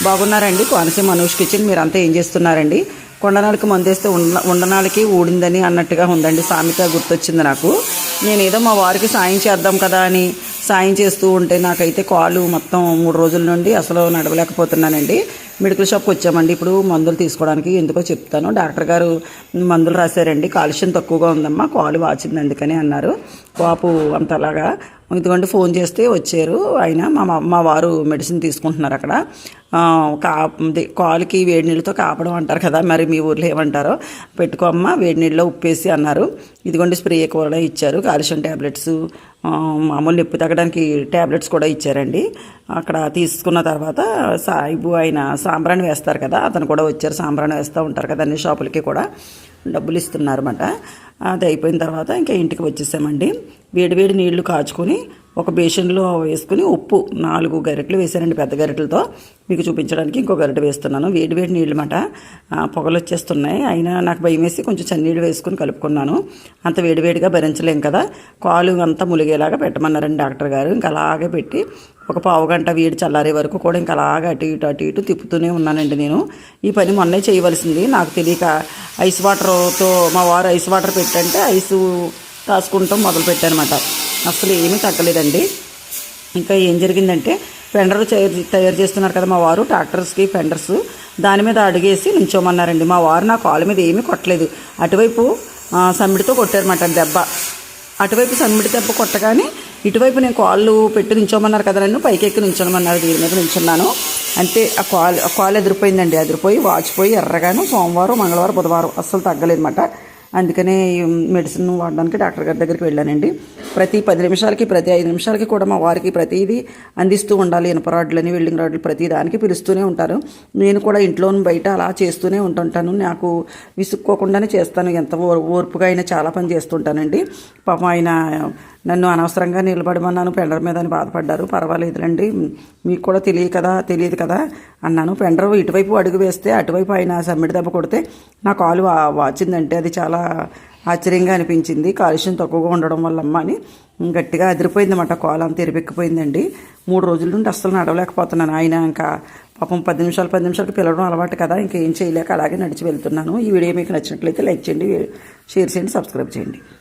బాగున్నారండి? కోనసీమ అనూష్ కిచెన్. మీరంతా ఏం చేస్తున్నారండి? కొండనాలికి మందేస్తే ఉండనాలికి ఊడిందని అన్నట్టుగా ఉందండి. సామెత గుర్తొచ్చింది నాకు. నేనేదో మా వారికి సాయం చేద్దాం కదా అని సాయం చేస్తూ ఉంటే నాకైతే కాలు మొత్తం 3 రోజుల నుండి అసలు నడవలేకపోతున్నానండి. మెడికల్ షాప్కి వచ్చామండి ఇప్పుడు మందులు తీసుకోవడానికి. ఎందుకో చెప్తాను. డాక్టర్ గారు మందులు రాశారండి. కాలుష్యం తక్కువగా ఉందమ్మా, కాలు వాచింది అందుకని అన్నారు. వాపు అంతలాగా ఇదిగోండి ఫోన్ చేస్తే వచ్చారు ఆయన. మా వారు మెడిసిన్ తీసుకుంటున్నారు అక్కడ. కాలుకి వేడి నీళ్ళతో కాపడం అంటారు కదా, మరి మీ ఊర్లో ఏమంటారో. పెట్టుకోమ్మా వేడి నీళ్ళలో ఉప్పేసి అన్నారు. ఇదిగోండి స్ప్రే కూడా ఇచ్చారు. కాల్షియం ట్యాబ్లెట్స్, మామూలు నొప్పి తగ్గడానికి ట్యాబ్లెట్స్ కూడా ఇచ్చారండి. అక్కడ తీసుకున్న తర్వాత సాయిబు ఆయన సాంబ్రాణి వేస్తారు కదా, అతను కూడా వచ్చారు. సాంబ్రాణి వేస్తూ ఉంటారు కదా అన్ని షాపులకి కూడా, డబ్బులు ఇస్తున్నారన్నమాట. అది అయిపోయిన తర్వాత ఇంకా ఇంటికి వచ్చేసామండి. వేడివేడి నీళ్లు కాచుకొని ఒక బేషన్లో వేసుకుని ఉప్పు 4 గరిటెలు వేసానండి, పెద్ద గరిటెలతో. మీకు చూపించడానికి ఇంకో గరిటె వేస్తున్నాను. వేడివేడి నీళ్ళు మాట పొగలు వచ్చేస్తున్నాయి. అయినా నాకు భయం వేసి కొంచెం చన్నీళ్ళు వేసుకుని కలుపుకున్నాను. అంత వేడివేడిగా భరించలేం కదా. కాలు అంతా ములిగేలాగా పెట్టమన్నారండి డాక్టర్ గారు. ఇంకా అలాగే పెట్టి ఒక పావు గంట వేడి చల్లారే వరకు కూడా ఇంకా అలాగే అటు ఇటు తిప్పుతూనే ఉన్నానండి నేను. ఈ పని మొన్నే చేయవలసింది, నాకు తెలియక ఐస్ వాటర్తో మా వారు ఐస్ వాటర్ పెట్టంటే ఐసు కాసుకుంటాం మొదలు పెట్టానమాట. అసలు ఏమీ తగ్గలేదండి. ఇంకా ఏం జరిగిందంటే ఫెండర్ తయారు చేస్తున్నారు కదా మా వారు, ట్రాక్టర్స్కి ఫెండర్స్, దాని మీద అడిగేసి నుంచోమన్నారండి. మా వారు నా కాలు మీద ఏమీ కొట్టలేదు, అటువైపు సమ్మిడితో కొట్టారన్నమాట దెబ్బ. అటువైపు సమ్మిడి దెబ్బ కొట్టగానే ఇటువైపు నేను కాళ్ళు పెట్టి నుంచోమన్నారు కదా, నన్ను పైకి ఎక్కి నుంచోమన్నారు. దీని మీద నుంచున్నాను అంతే. ఆ కాలు ఎదిరిపోయిందండి. ఎదిరిపోయి వాచిపోయి ఎర్రగాను సోమవారం, మంగళవారం, బుధవారం అస్సలు తగ్గలేదన్నమాట. అందుకనే మెడిసిన్ వాడడానికి డాక్టర్ గారి దగ్గరికి వెళ్ళానండి. ప్రతి 10 నిమిషాలకి, ప్రతి 5 నిమిషాలకి కూడా మా వారికి ప్రతిదీ అందిస్తూ ఉండాలి. ఇనుప రాడ్లని, వెల్డింగ్ రాడ్లు ప్రతి దానికి పిలుస్తూనే ఉంటారు. నేను కూడా ఇంట్లో బయట అలా చేస్తూనే ఉంటుంటాను. నాకు విసుక్కోకుండానే చేస్తాను. ఎంత ఓర్పుగా అయినా చాలా పని చేస్తుంటానండి. పాపం ఆయన నన్ను అనవసరంగా నిలబడమన్నాను పెండర్ మీద అని బాధపడ్డారు. పర్వాలేదులండి, మీకు కూడా తెలియదు కదా అన్నాను. పెండర్ ఇటువైపు అడుగు వేస్తే అటువైపు ఆయన సమ్మిడి దెబ్బ కొడితే నా కాలు వాచిందంటే అది చాలా ఆశ్చర్యంగా అనిపించింది. కాలుష్యం తక్కువగా ఉండడం వల్ల అమ్మ అని గట్టిగా అదిరిపోయిందన్నమాట. కాలు అంతా ఎరిపెక్కిపోయిందండి. 3 రోజుల నుండి అస్సలు నడవలేకపోతున్నాను. ఆయన ఇంకా పాపం 10 నిమిషాలకి పిలవడం అలవాటు కదా, ఇంకేం చేయలేక అలాగే నడిచి వెళ్తున్నాను. ఈ వీడియో మీకు నచ్చినట్లయితే లైక్ చేయండి, షేర్ చేయండి, సబ్స్క్రైబ్ చేయండి.